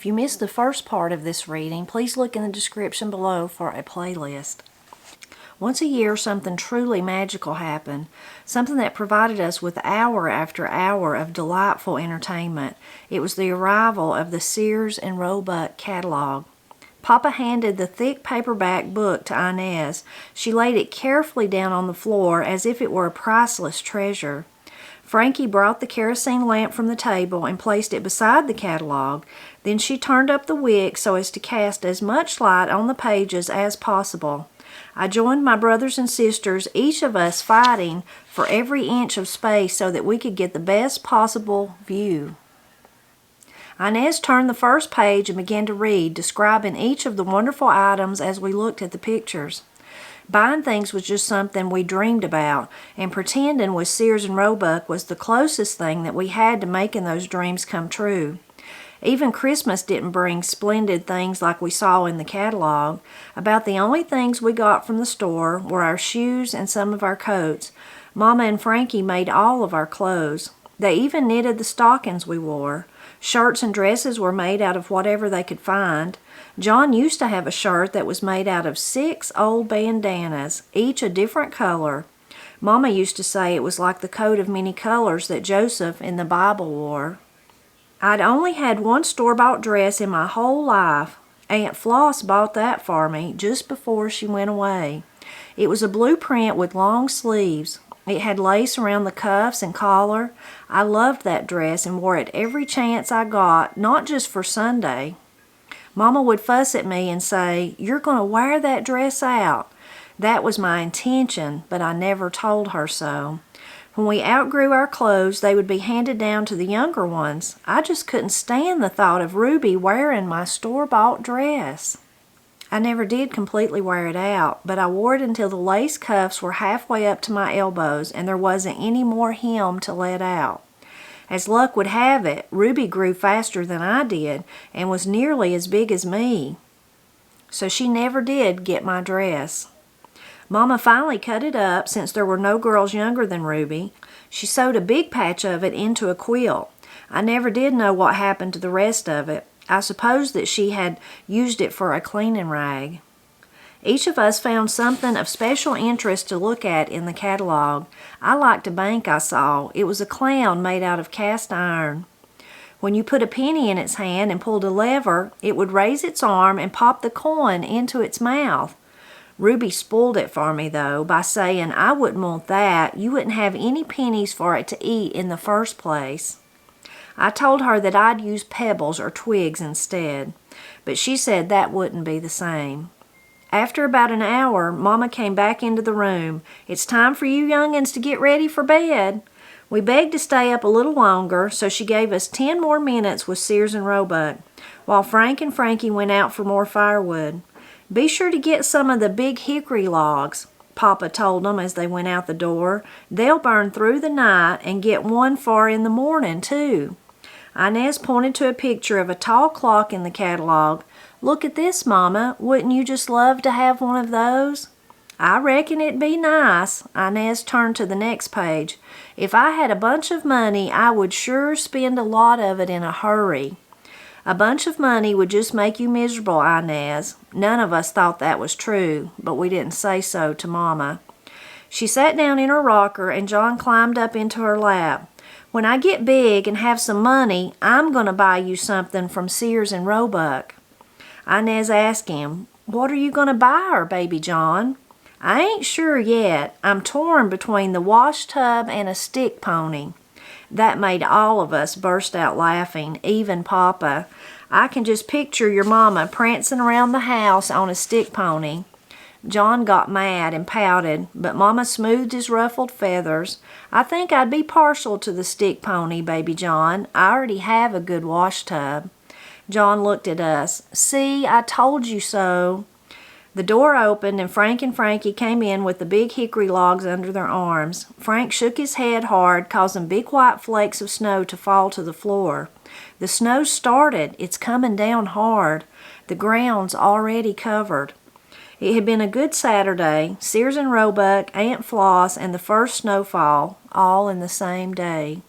If you missed the first part of this reading, please look in the description below for a playlist. Once a year, something truly magical happened, something that provided us with hour after hour of delightful entertainment. It was the arrival of the Sears and Roebuck catalog. Papa handed the thick paperback book to Inez. She laid it carefully down on the floor as if it were a priceless treasure. Frankie brought the kerosene lamp from the table and placed it beside the catalog. Then she turned up the wick so as to cast as much light on the pages as possible. I joined my brothers and sisters, each of us fighting for every inch of space so that we could get the best possible view. Inez turned the first page and began to read, describing each of the wonderful items as we looked at the pictures. Buying things was just something we dreamed about, and pretending with Sears and Roebuck was the closest thing that we had to making those dreams come true. Even Christmas didn't bring splendid things like we saw in the catalog. About the only things we got from the store were our shoes and some of our coats. Mama and Frankie made all of our clothes. They even knitted the stockings we wore. Shirts and dresses were made out of whatever they could find. John used to have a shirt that was made out of 6 old bandanas, each a different color. Mama used to say it was like the coat of many colors that Joseph in the Bible wore. I'd only had one store-bought dress in my whole life. Aunt Floss bought that for me just before she went away. It was a blue print with long sleeves. It had lace around the cuffs and collar. I loved that dress and wore it every chance I got, not just for Sunday. Mama would fuss at me and say, "You're going to wear that dress out." That was my intention, but I never told her so. When we outgrew our clothes, they would be handed down to the younger ones. I just couldn't stand the thought of Ruby wearing my store-bought dress. I never did completely wear it out, but I wore it until the lace cuffs were halfway up to my elbows and there wasn't any more hem to let out. As luck would have it, Ruby grew faster than I did and was nearly as big as me. So she never did get my dress. Mama finally cut it up since there were no girls younger than Ruby. She sewed a big patch of it into a quilt. I never did know what happened to the rest of it. I suppose that she had used it for a cleaning rag. Each of us found something of special interest to look at in the catalog. I liked a bank I saw. It was a clown made out of cast iron. When you put a penny in its hand and pulled a lever, it would raise its arm and pop the coin into its mouth. Ruby spoiled it for me, though, by saying I wouldn't want that. You wouldn't have any pennies for it to eat in the first place. I told her that I'd use pebbles or twigs instead, but she said that wouldn't be the same. After about an hour, Mama came back into the room. "It's time for you young'uns to get ready for bed." We begged to stay up a little longer, so she gave us 10 more minutes with Sears and Roebuck, while Frank and Frankie went out for more firewood. "Be sure to get some of the big hickory logs," Papa told them as they went out the door. "They'll burn through the night, and get one for in the morning, too." Inez pointed to a picture of a tall clock in the catalog. "Look at this, Mama. Wouldn't you just love to have one of those?" "I reckon it'd be nice." Inez turned to the next page. "If I had a bunch of money, I would sure spend a lot of it in a hurry." "A bunch of money would just make you miserable, Inez." None of us thought that was true, but we didn't say so to Mama. She sat down in her rocker and John climbed up into her lap. "When I get big and have some money, I'm going to buy you something from Sears and Roebuck." Inez asked him, "What are you going to buy her, baby John?" "I ain't sure yet. I'm torn between the wash tub and a stick pony." That made all of us burst out laughing, even Papa. "I can just picture your Mama prancing around the house on a stick pony." John got mad and pouted, but Mama smoothed his ruffled feathers. "I think I'd be partial to the stick pony, baby John. I already have a good wash tub." John looked at us. "See, I told you so." The door opened and Frank and Frankie came in with the big hickory logs under their arms. Frank shook his head hard, causing big white flakes of snow to fall to the floor. "The snow's started. It's coming down hard. The ground's already covered." It had been a good Saturday. Sears and Roebuck, Aunt Floss, and the first snowfall, all in the same day.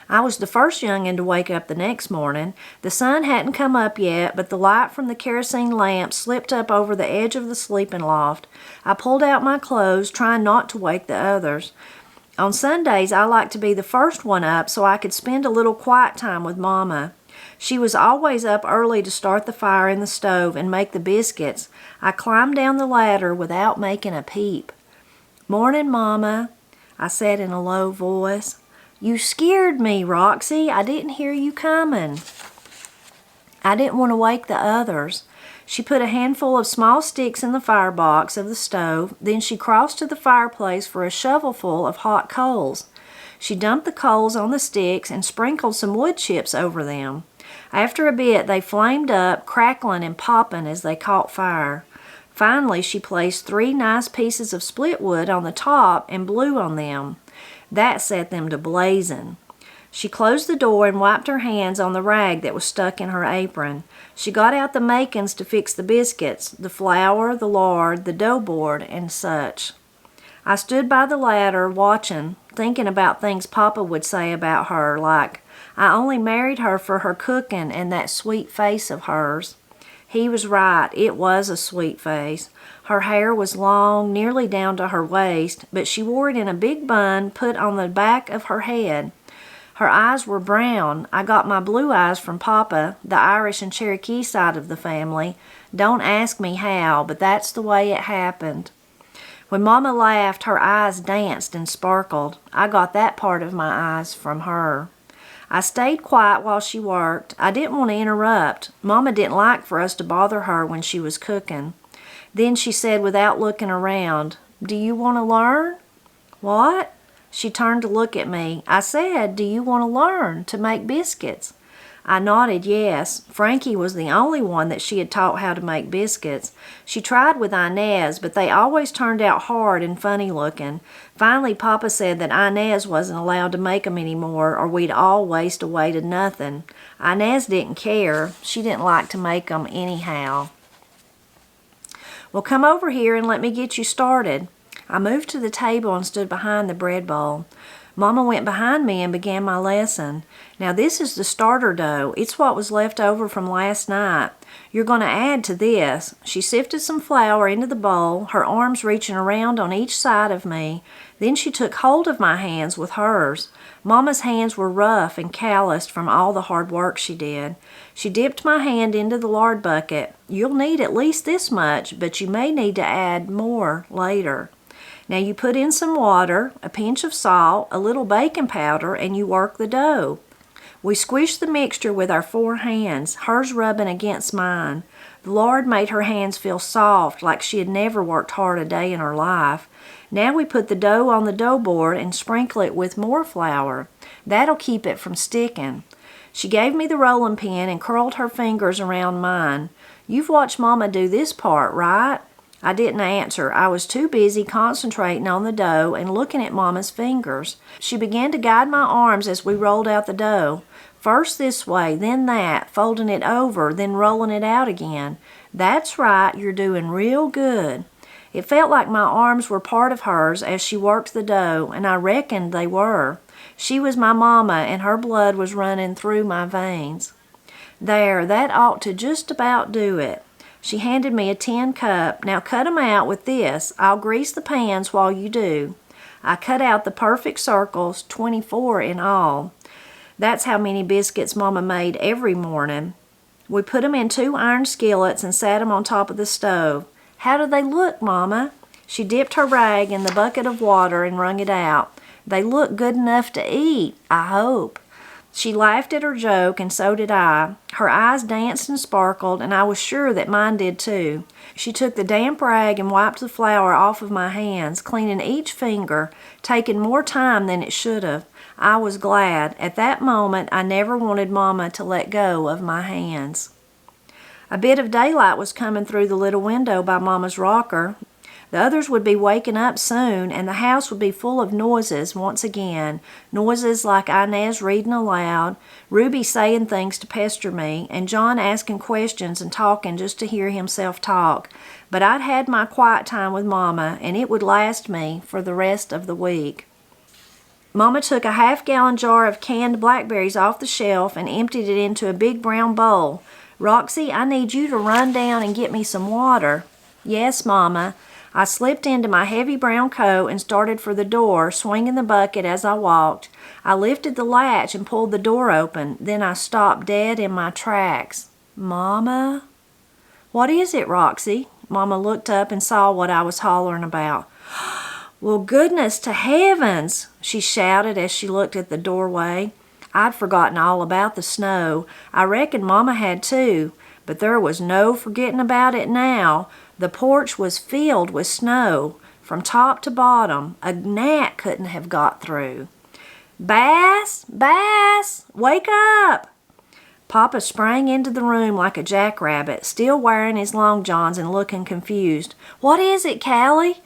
I was the first young'un to wake up the next morning. The sun hadn't come up yet, but the light from the kerosene lamp slipped up over the edge of the sleeping loft. I pulled out my clothes, trying not to wake the others. On Sundays, I liked to be the first one up so I could spend a little quiet time with Mama. She was always up early to start the fire in the stove and make the biscuits. I climbed down the ladder without making a peep. "Morning, Mama," I said in a low voice. "You scared me, Roxy. I didn't hear you coming." I didn't want to wake the others. She put a handful of small sticks in the firebox of the stove. Then she crossed to the fireplace for a shovelful of hot coals. She dumped the coals on the sticks and sprinkled some wood chips over them. After a bit, they flamed up, crackling and popping as they caught fire. Finally, she placed 3 nice pieces of split wood on the top and blew on them. That set them to blazing. She closed the door and wiped her hands on the rag that was stuck in her apron. She got out the makings to fix the biscuits, the flour, the lard, the dough board, and such. I stood by the ladder watching, thinking about things Papa would say about her, like, I only married her for her cooking and that sweet face of hers. He was right, it was a sweet face. Her hair was long, nearly down to her waist, but she wore it in a big bun put on the back of her head. Her eyes were brown. I got my blue eyes from Papa, the Irish and Cherokee side of the family. Don't ask me how, but that's the way it happened. When Mama laughed, her eyes danced and sparkled. I got that part of my eyes from her. I stayed quiet while she worked. I didn't want to interrupt. Mama didn't like for us to bother her when she was cooking. Then she said without looking around, "Do you want to learn?" "What?" She turned to look at me. I said, "Do you want to learn to make biscuits?" I nodded yes. Frankie was the only one that she had taught how to make biscuits. She tried with Inez, but they always turned out hard and funny looking. Finally, Papa said that Inez wasn't allowed to make 'em anymore or we'd all waste away to nothing. Inez didn't care. She didn't like to make 'em anyhow. "Well, come over here and let me get you started." I moved to the table and stood behind the bread bowl. Mama went behind me and began my lesson. Now this is the starter dough. It's what was left over from last night. You're going to add to this. She sifted some flour into the bowl, her arms reaching around on each side of me. Then she took hold of my hands with hers. Mama's hands were rough and calloused from all the hard work she did. She dipped my hand into the lard bucket. You'll need at least this much, but you may need to add more later. Now you put in some water, a pinch of salt, a little baking powder, and you work the dough. We squished the mixture with our 4 hands, hers rubbing against mine. The lard made her hands feel soft, like she had never worked hard a day in her life. Now we put the dough on the dough board and sprinkle it with more flour. That'll keep it from sticking. She gave me the rolling pin and curled her fingers around mine. You've watched Mama do this part, right? I didn't answer. I was too busy concentrating on the dough and looking at Mama's fingers. She began to guide my arms as we rolled out the dough. First this way, then that, folding it over, then rolling it out again. That's right, you're doing real good. It felt like my arms were part of hers as she worked the dough, and I reckoned they were. She was my Mama, and her blood was running through my veins. There, that ought to just about do it. She handed me a tin cup. Now cut 'em out with this. I'll grease the pans while you do. I cut out the perfect circles, 24 in all. That's how many biscuits Mama made every morning. We put 'em in 2 iron skillets and sat 'em on top of the stove. How do they look, Mama? She dipped her rag in the bucket of water and wrung it out. They look good enough to eat, I hope. She laughed at her joke, and so did I. Her eyes danced and sparkled, and I was sure that mine did too. She took the damp rag and wiped the flour off of my hands, cleaning each finger, taking more time than it should have. I was glad. At that moment, I never wanted Mama to let go of my hands. A bit of daylight was coming through the little window by Mama's rocker. The others would be waking up soon, and the house would be full of noises once again. Noises like Inez reading aloud, Ruby saying things to pester me, and John asking questions and talking just to hear himself talk. But I'd had my quiet time with Mama, and it would last me for the rest of the week. Mama took a half-gallon jar of canned blackberries off the shelf and emptied it into a big brown bowl. "Roxy, I need you to run down and get me some water." "Yes, Mama." I slipped into my heavy brown coat and started for the door, swinging the bucket as I walked. I lifted the latch and pulled the door open. Then I stopped dead in my tracks. "Mama?" "What is it, Roxy?" Mama looked up and saw what I was hollering about. "Well, goodness to heavens!" she shouted as she looked at the doorway. I'd forgotten all about the snow. I reckon Mama had too, but there was no forgetting about it now. The porch was filled with snow from top to bottom. A gnat couldn't have got through. "Bass! Bass! Wake up!" Papa sprang into the room like a jackrabbit, still wearing his long johns and looking confused. "What is it, Callie?"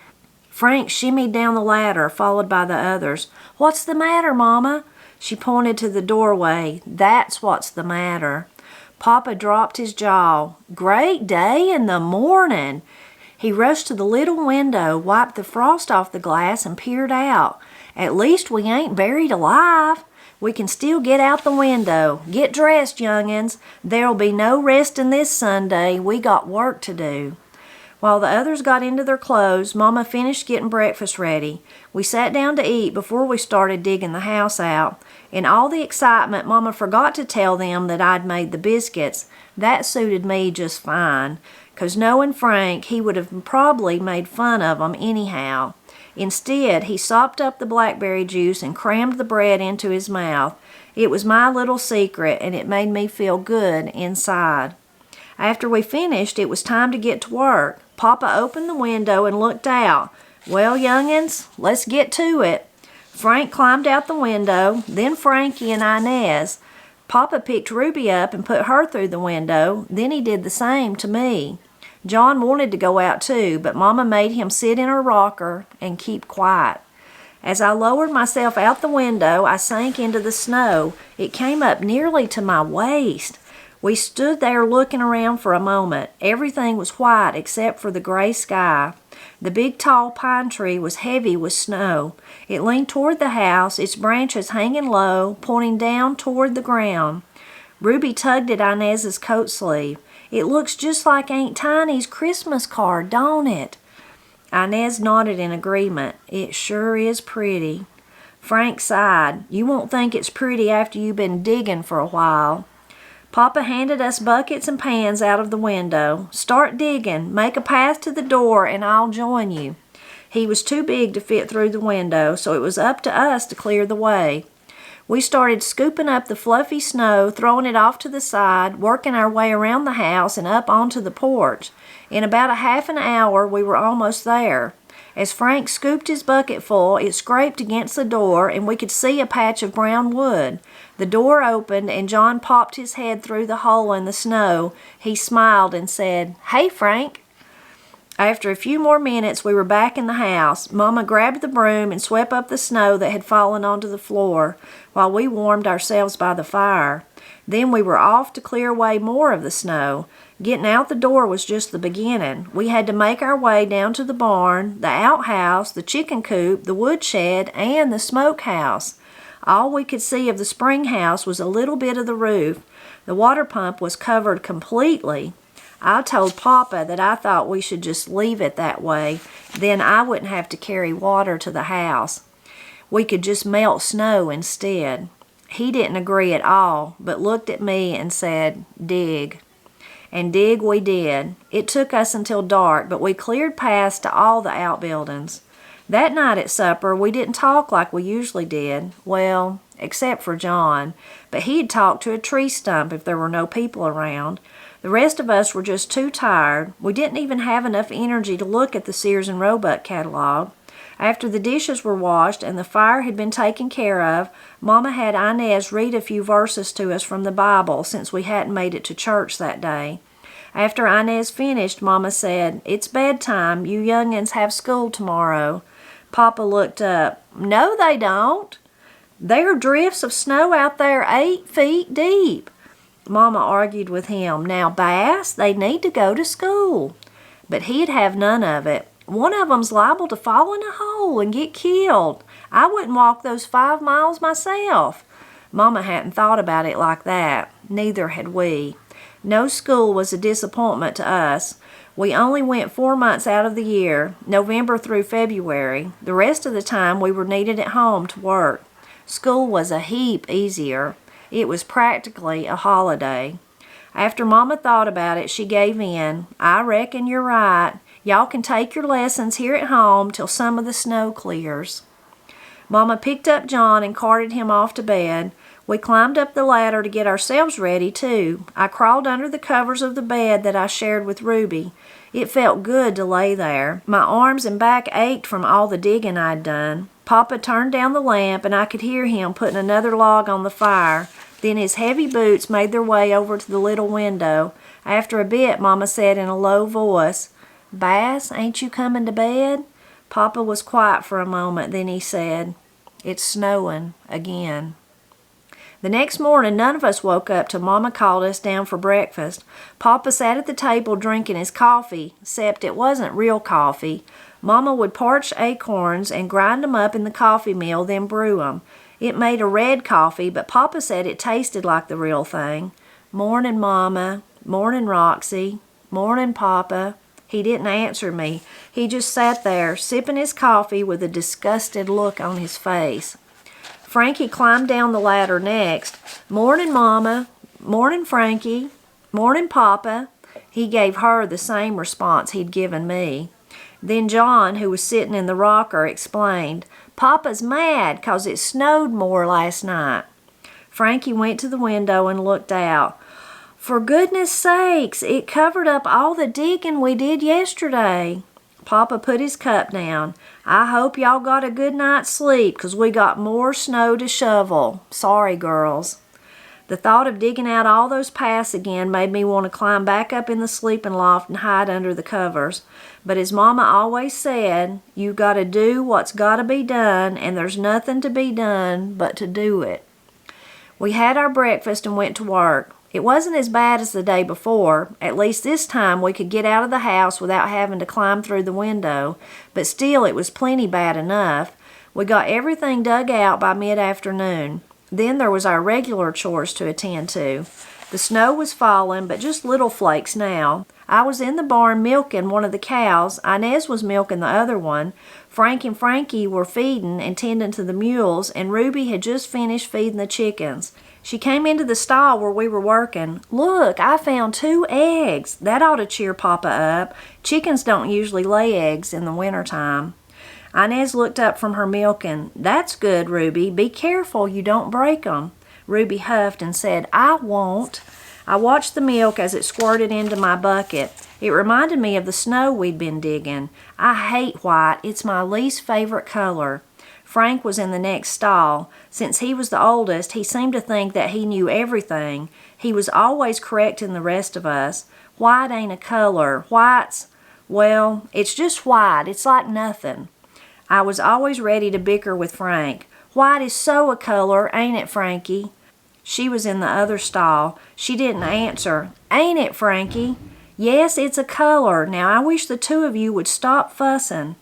Frank shimmied down the ladder, followed by the others. "What's the matter, Mama?" She pointed to the doorway. "That's what's the matter." Papa dropped his jaw. "Great day in the morning!" He rushed to the little window, wiped the frost off the glass, and peered out. "At least we ain't buried alive. We can still get out the window. Get dressed, young'uns. There'll be no resting this Sunday. We got work to do." While the others got into their clothes, Mama finished getting breakfast ready. We sat down to eat before we started digging the house out. In all the excitement, Mama forgot to tell them that I'd made the biscuits. That suited me just fine, 'cause knowing Frank, he would have probably made fun of 'em anyhow. Instead, he sopped up the blackberry juice and crammed the bread into his mouth. It was my little secret, and it made me feel good inside. After we finished, it was time to get to work. Papa opened the window and looked out. "Well, young'uns, let's get to it." Frank climbed out the window, then Frankie and Inez. Papa picked Ruby up and put her through the window. Then he did the same to me. John wanted to go out too, but Mama made him sit in her rocker and keep quiet. As I lowered myself out the window, I sank into the snow. It came up nearly to my waist. We stood there looking around for a moment. Everything was white except for the gray sky. The big tall pine tree was heavy with snow. It leaned toward the house, its branches hanging low, pointing down toward the ground. Ruby tugged at Inez's coat sleeve. "It looks just like Aunt Tiny's Christmas card, don't it?" Inez nodded in agreement. "It sure is pretty." Frank sighed. "You won't think it's pretty after you've been digging for a while." Papa handed us buckets and pans out of the window. "Start digging. Make a path to the door and I'll join you." He was too big to fit through the window, so it was up to us to clear the way. We started scooping up the fluffy snow, throwing it off to the side, working our way around the house and up onto the porch. In about a half an hour, we were almost there. As Frank scooped his bucket full, it scraped against the door, and we could see a patch of brown wood. The door opened, and John popped his head through the hole in the snow. He smiled and said, "Hey, Frank." After a few more minutes, we were back in the house. Mama grabbed the broom and swept up the snow that had fallen onto the floor, while we warmed ourselves by the fire. Then we were off to clear away more of the snow. Getting out the door was just the beginning. We had to make our way down to the barn, the outhouse, the chicken coop, the woodshed, and the smokehouse. All we could see of the spring house was a little bit of the roof. The water pump was covered completely. I told Papa that I thought we should just leave it that way. Then I wouldn't have to carry water to the house. We could just melt snow instead. He didn't agree at all, but looked at me and said, "Dig." And dig we did. It took us until dark, but we cleared paths to all the outbuildings. That night at supper, we didn't talk like we usually did. Well, except for John. But he'd talk to a tree stump if there were no people around. The rest of us were just too tired. We didn't even have enough energy to look at the Sears and Roebuck catalog. After the dishes were washed and the fire had been taken care of, Mama had Inez read a few verses to us from the Bible since we hadn't made it to church that day. After Inez finished, Mama said, "It's bedtime. You young'uns have school tomorrow." Papa looked up. "No, they don't. There are drifts of snow out there 8 feet deep." Mama argued with him. "Now, Bass, they need to go to school." But he'd have none of it. One of them's liable to fall in a hole and get killed. I wouldn't walk those 5 miles myself." Mama hadn't thought about it like that. Neither had we. No school was a disappointment to us. We only went 4 months out of the year, November through February. The rest of the time we were needed at home to work. School was a heap easier. It was practically a holiday. After Mama thought about it, she gave in. "I reckon you're right. Y'all can take your lessons here at home till some of the snow clears." Mama picked up John and carted him off to bed. We climbed up the ladder to get ourselves ready, too. I crawled under the covers of the bed that I shared with Ruby. It felt good to lay there. My arms and back ached from all the digging I'd done. Papa turned down the lamp, and I could hear him putting another log on the fire. Then his heavy boots made their way over to the little window. After a bit, Mama said in a low voice, "Bass, ain't you coming to bed?" Papa was quiet for a moment. Then he said, "It's snowing again." The next morning, none of us woke up till Mama called us down for breakfast. Papa sat at the table drinking his coffee, except it wasn't real coffee. Mama would parch acorns and grind 'em up in the coffee mill, then brew 'em. It made a red coffee, but Papa said it tasted like the real thing. "Morning, Mama." "Morning, Roxy." "Morning, Papa." He didn't answer me. He just sat there, sipping his coffee with a disgusted look on his face. Frankie climbed down the ladder next. "Morning, Mama." "Morning, Frankie." "Morning, Papa." He gave her the same response he'd given me. Then John, who was sitting in the rocker, explained, "Papa's mad 'cause it snowed more last night." Frankie went to the window and looked out. "For goodness sakes, it covered up all the digging we did yesterday." Papa put his cup down. "I hope y'all got a good night's sleep, 'cause we got more snow to shovel. Sorry, girls." The thought of digging out all those paths again made me want to climb back up in the sleeping loft and hide under the covers. But as Mama always said, you got to do what's got to be done, and there's nothing to be done but to do it. We had our breakfast and went to work. It wasn't as bad as the day before. At least this time we could get out of the house without having to climb through the window, but still it was plenty bad enough. We got everything dug out by mid-afternoon. Then there was our regular chores to attend to. The snow was falling, but just little flakes now. I was in the barn milking one of the cows. Inez was milking the other one. Frank and Frankie were feeding and tending to the mules, and Ruby had just finished feeding the chickens. She came into the stall where we were working. "Look, I found 2 eggs. That ought to cheer Papa up. Chickens don't usually lay eggs in the wintertime." Inez looked up from her milking. "That's good, Ruby. Be careful you don't break 'em." Ruby huffed and said, "I won't." I watched the milk as it squirted into my bucket. It reminded me of the snow we'd been digging. I hate white. It's my least favorite color. Frank was in the next stall. Since he was the oldest, he seemed to think that he knew everything. He was always correcting the rest of us. "White ain't a color. White's, well, it's just white. It's like nothing." I was always ready to bicker with Frank. "White is so a color, ain't it, Frankie?" She was in the other stall. She didn't answer. "Ain't it, Frankie?" "Yes, it's a color. Now I wish the 2 of you would stop fussing."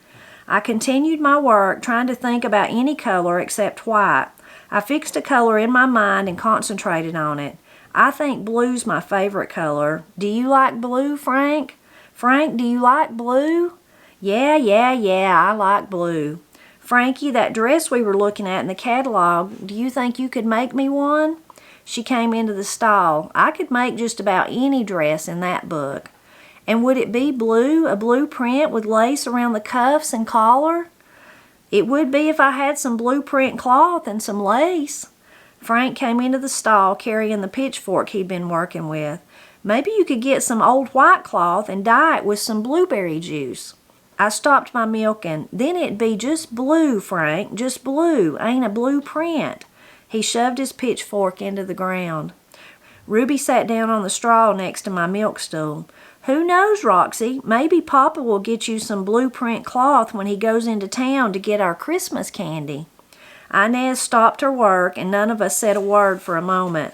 I continued my work, trying to think about any color except white. I fixed a color in my mind and concentrated on it. "I think blue's my favorite color. Do you like blue, Frank? Frank, do you like blue?" Yeah, I like blue." "Frankie, that dress we were looking at in the catalog, do you think you could make me one?" She came into the stall. "I could make just about any dress in that book." "And would it be blue, a blue print with lace around the cuffs and collar?" "It would be if I had some blue print cloth and some lace." Frank came into the stall carrying the pitchfork he'd been working with. "Maybe you could get some old white cloth and dye it with some blueberry juice." I stopped my milking. "Then it'd be just blue, Frank, just blue, ain't a blue print." He shoved his pitchfork into the ground. Ruby sat down on the straw next to my milk stool. "Who knows, Roxy? Maybe Papa will get you some blue print cloth when he goes into town to get our Christmas candy." Inez stopped her work, and none of us said a word for a moment.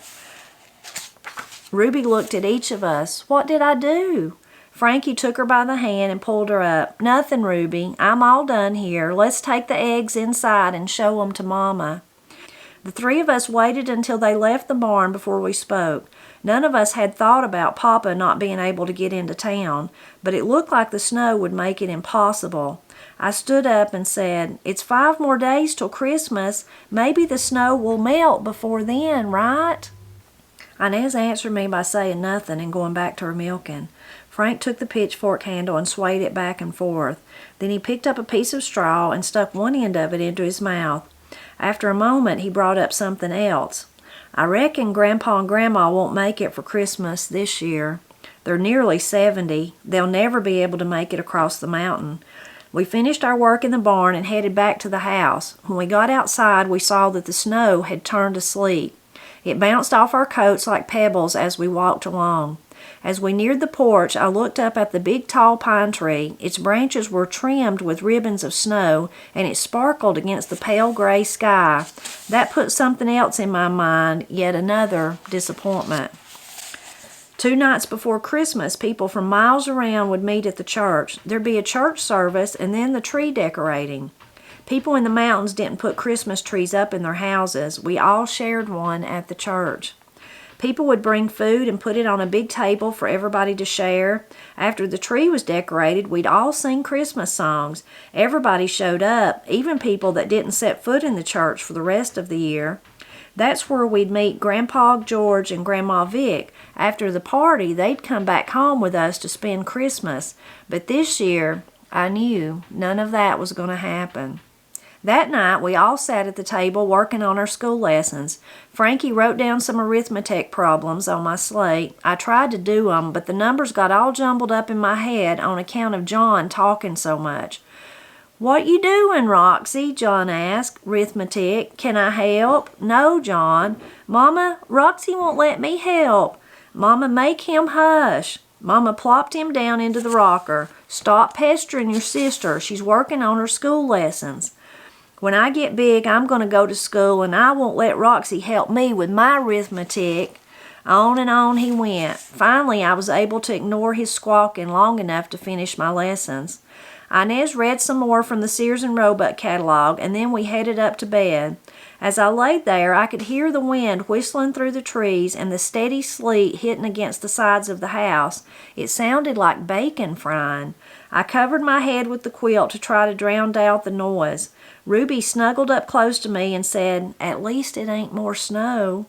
Ruby looked at each of us. "What did I do?" Frankie took her by the hand and pulled her up. "Nothing, Ruby. I'm all done here. Let's take the eggs inside and show 'em to Mama." The three of us waited until they left the barn before we spoke. None of us had thought about Papa not being able to get into town, but it looked like the snow would make it impossible. I stood up and said, "It's 5 more days till Christmas. Maybe the snow will melt before then, right?" Inez answered me by saying nothing and going back to her milking. Frank took the pitchfork handle and swayed it back and forth. Then he picked up a piece of straw and stuck one end of it into his mouth. After a moment, he brought up something else. "I reckon Grandpa and Grandma won't make it for Christmas this year. They're nearly 70. They'll never be able to make it across the mountain." We finished our work in the barn and headed back to the house. When we got outside, we saw that the snow had turned to sleet. It bounced off our coats like pebbles as we walked along. As we neared the porch, I looked up at the big tall pine tree. Its branches were trimmed with ribbons of snow, and it sparkled against the pale gray sky. That put something else in my mind, yet another disappointment. 2 nights before Christmas, people from miles around would meet at the church. There'd be a church service and then the tree decorating. People in the mountains didn't put Christmas trees up in their houses. We all shared one at the church. People would bring food and put it on a big table for everybody to share. After the tree was decorated, we'd all sing Christmas songs. Everybody showed up, even people that didn't set foot in the church for the rest of the year. That's where we'd meet Grandpa George and Grandma Vic. After the party, they'd come back home with us to spend Christmas. But this year, I knew none of that was going to happen. That night, we all sat at the table working on our school lessons. Frankie wrote down some arithmetic problems on my slate. I tried to do them, but the numbers got all jumbled up in my head on account of John talking so much. "What you doing, Roxy?" John asked. "Arithmetic. Can I help?" "No, John." "Mama, Roxy won't let me help." "Mama, make him hush." Mama plopped him down into the rocker. "Stop pestering your sister. She's working on her school lessons." "When I get big, I'm going to go to school, and I won't let Roxy help me with my arithmetic." On and on he went. Finally, I was able to ignore his squawking long enough to finish my lessons. Inez read some more from the Sears and Roebuck catalog, and then we headed up to bed. As I laid there, I could hear the wind whistling through the trees and the steady sleet hitting against the sides of the house. It sounded like bacon frying. I covered my head with the quilt to try to drown out the noise. Ruby snuggled up close to me and said, "At least it ain't more snow."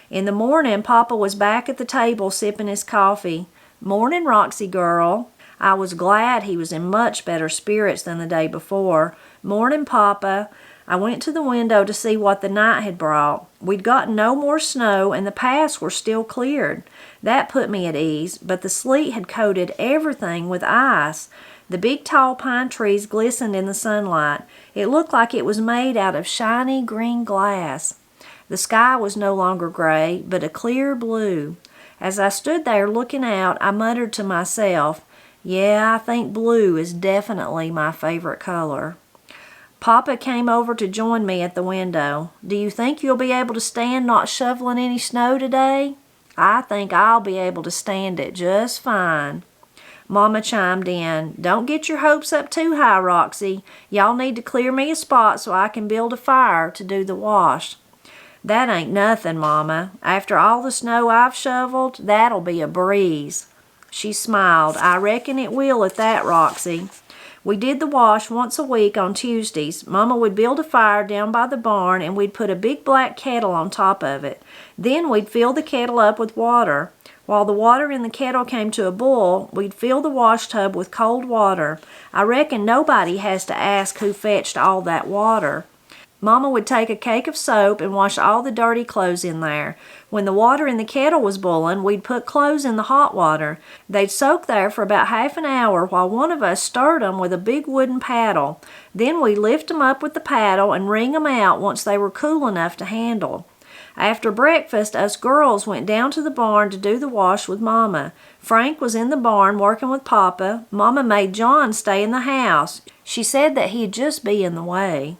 In the morning, Papa was back at the table sipping his coffee. "Morning, Roxy girl." I was glad he was in much better spirits than the day before. "Morning, Papa." I went to the window to see what the night had brought. We'd gotten no more snow, and the paths were still cleared. That put me at ease, but the sleet had coated everything with ice. The big tall pine trees glistened in the sunlight. It looked like it was made out of shiny green glass. The sky was no longer gray, but a clear blue. As I stood there looking out, I muttered to myself, "Yeah, I think blue is definitely my favorite color." Papa came over to join me at the window. "Do you think you'll be able to stand not shoveling any snow today?" "I think I'll be able to stand it just fine." Mama chimed in, "Don't get your hopes up too high, Roxy. Y'all need to clear me a spot so I can build a fire to do the wash." "That ain't nothing, Mama. After all the snow I've shoveled, that'll be a breeze." She smiled. "I reckon it will at that, Roxy." We did the wash once a week on Tuesdays. Mama would build a fire down by the barn, and we'd put a big black kettle on top of it. Then we'd fill the kettle up with water. While the water in the kettle came to a boil, we'd fill the wash tub with cold water. I reckon nobody has to ask who fetched all that water. Mama would take a cake of soap and wash all the dirty clothes in there. When the water in the kettle was boiling, we'd put clothes in the hot water. They'd soak there for about half an hour while one of us stirred them with a big wooden paddle. Then we'd lift them up with the paddle and wring them out once they were cool enough to handle. After breakfast, us girls went down to the barn to do the wash with Mama. Frank was in the barn working with Papa. Mama made John stay in the house. She said that he'd just be in the way.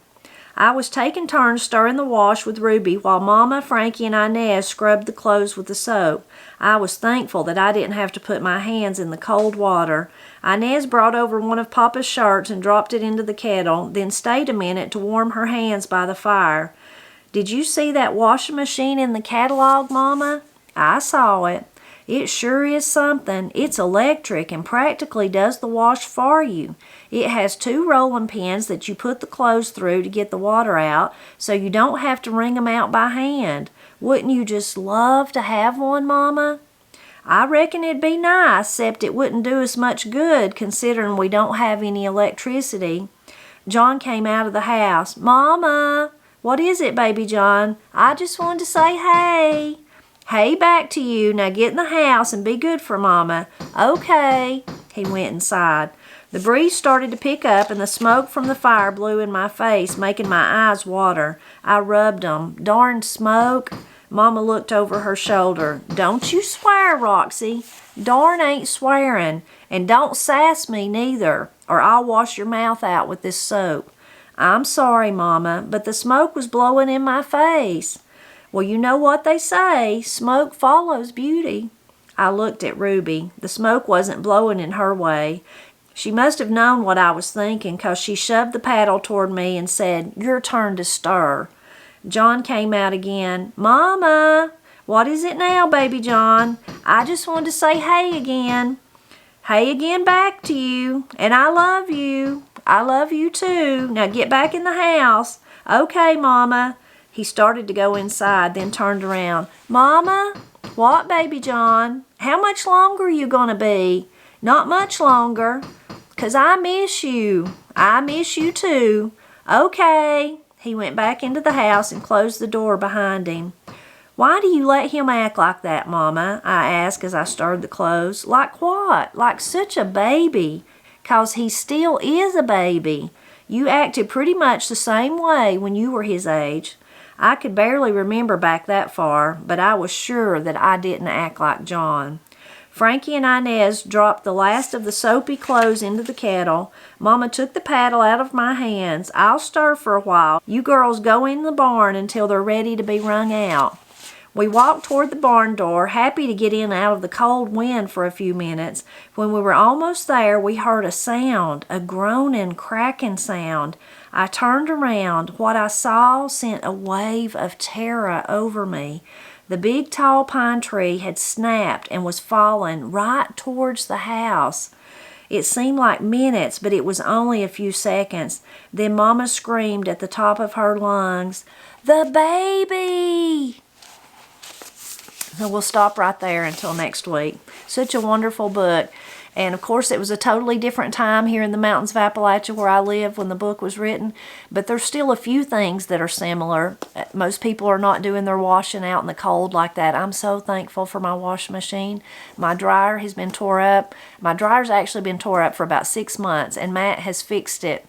I was taking turns stirring the wash with Ruby while Mama, Frankie, and Inez scrubbed the clothes with the soap. I was thankful that I didn't have to put my hands in the cold water. Inez brought over one of Papa's shirts and dropped it into the kettle, then stayed a minute to warm her hands by the fire. "Did you see that washing machine in the catalog, Mama?" "I saw it. It sure is something. It's electric and practically does the wash for you. It has 2 rolling pins that you put the clothes through to get the water out, so you don't have to wring them out by hand. Wouldn't you just love to have one, Mama?" "I reckon it'd be nice, 'cept it wouldn't do us much good considering we don't have any electricity." John came out of the house. "Mama!" "What is it, baby John?" "I just wanted to say hey." "Hey back to you. Now get in the house and be good for Mama." "Okay." He went inside. The breeze started to pick up and the smoke from the fire blew in my face, making my eyes water. I rubbed them. "Darn smoke." Mama looked over her shoulder. "Don't you swear, Roxy." "Darn ain't swearing. And don't sass me neither, or I'll wash your mouth out with this soap." "I'm sorry, Mama, but the smoke was blowing in my face." "Well, you know what they say, smoke follows beauty." I looked at Ruby. The smoke wasn't blowing in her way. She must have known what I was thinking, 'cause she shoved the paddle toward me and said, "Your turn to stir." John came out again. "Mama!" "What is it now, baby John?" "I just wanted to say hey again." "Hey again back to you. And I love you." "I love you too. Now get back in the house." "Okay, Mama." He started to go inside, then turned around. "Mama?" "What, baby John?" "How much longer are you gonna be?" "Not much longer." "'Cause I miss you." "I miss you too." "Okay." He went back into the house and closed the door behind him. "Why do you let him act like that, Mama?" I asked as I stirred the clothes. "Like what? Like such a baby." "'Cause he still is a baby. You acted pretty much the same way when you were his age." I could barely remember back that far, but I was sure that I didn't act like John. Frankie and Inez dropped the last of the soapy clothes into the kettle. Mama took the paddle out of my hands. "I'll stir for a while. You girls go in the barn until they're ready to be wrung out." We walked toward the barn door, happy to get in out of the cold wind for a few minutes. When we were almost there, we heard a sound, a groaning, cracking sound. I turned around. What I saw sent a wave of terror over me. The big tall pine tree had snapped and was falling right towards the house. It seemed like minutes, but it was only a few seconds. Then Mama screamed at the top of her lungs, "The baby!" So we'll stop right there until next week. Such a wonderful book. And of course, it was a totally different time here in the mountains of Appalachia where I live when the book was written. But there's still a few things that are similar. Most people are not doing their washing out in the cold like that. I'm so thankful for my washing machine. My dryer has been tore up. My dryer's actually been tore up for about 6 months, and Matt has fixed it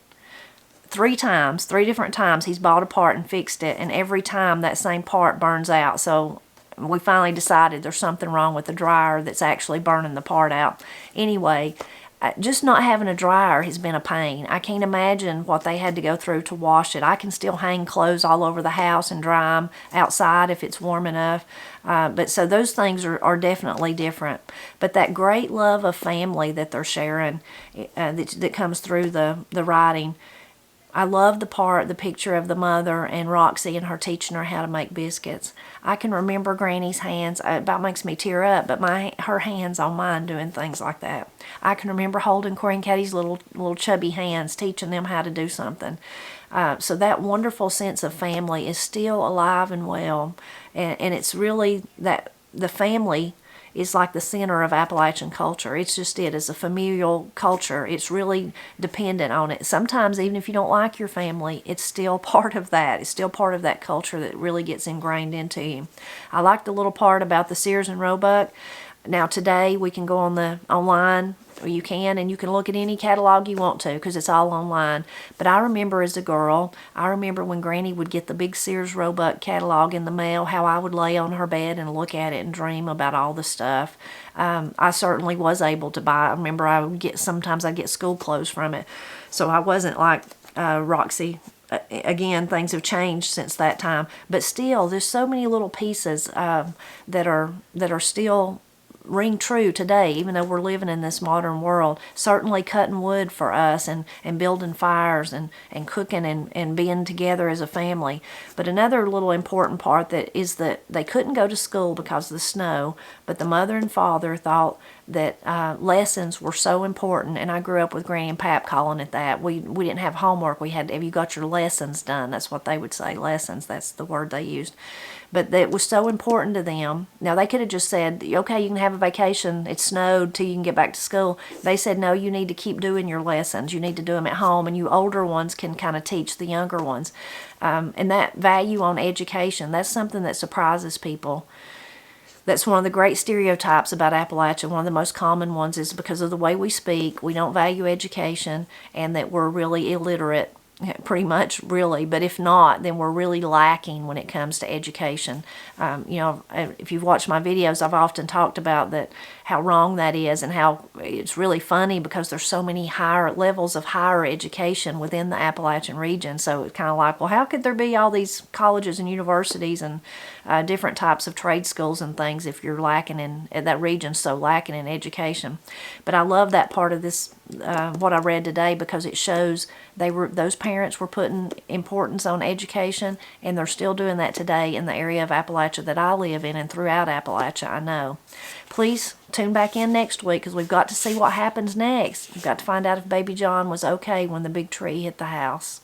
3 times, 3 different times. He's bought a part and fixed it, and every time that same part burns out. So we finally decided there's something wrong with the dryer that's actually burning the part out. Anyway, just not having a dryer has been a pain. I can't imagine what they had to go through to wash it. I can still hang clothes all over the house and dry them outside if it's warm enough. But so those things are definitely different. But that great love of family that they're sharing, that comes through the writing. I love the picture of the mother and Roxy and her teaching her how to make biscuits. I can remember Granny's hands. It about makes me tear up, but her hands on mine doing things like that. I can remember holding Corey and Katie's little chubby hands, teaching them how to do something. So that wonderful sense of family is still alive and well, and it's really that the family is like the center of Appalachian culture. It's just it's a familial culture. It's really dependent on it. Sometimes even if you don't like your family, it's still part of that. It's still part of that culture that really gets ingrained into you. I like the little part about the Sears and Roebuck. Now today we can go on the online, or you can look at any catalog you want to because it's all online. But I remember as a girl, when Granny would get the big Sears Roebuck catalog in the mail, how I would lay on her bed and look at it and dream about all the stuff. I certainly was able to buy. I remember sometimes I'd get school clothes from it. So I wasn't like Roxy again, things have changed since that time. But still, there's so many little pieces that are still ring true today, even though we're living in this modern world. Certainly cutting wood for us, and building fires, and cooking, and being together as a family. But another little important part that is that they couldn't go to school because of the snow, but the mother and father thought that lessons were so important, and I grew up with Granny and Pap calling it that. We didn't have homework. We had, have you got your lessons done? That's what they would say, lessons. That's the word they used. But that was so important to them. Now, they could have just said, okay, you can have a vacation. It snowed till you can get back to school. They said, no, you need to keep doing your lessons. You need to do them at home, and you older ones can kind of teach the younger ones. And that value on education, that's something that surprises people. That's one of the great stereotypes about Appalachia. One of the most common ones is because of the way we speak. We don't value education, and that we're really illiterate. Pretty much, really. But if not, then we're really lacking when it comes to education. If you've watched my videos, I've often talked about that, how wrong that is, and how it's really funny because there's so many higher levels of higher education within the Appalachian region. So it's kind of like, well, how could there be all these colleges and universities and different types of trade schools and things if you're lacking in that region's so lacking in education? But I love that part of this, what I read today, because it shows those parents were putting importance on education, and they're still doing that today in the area of Appalachia that I live in, and throughout Appalachia, I know. Please tune back in next week, because we've got to see what happens next. We've got to find out if Baby John was okay when the big tree hit the house.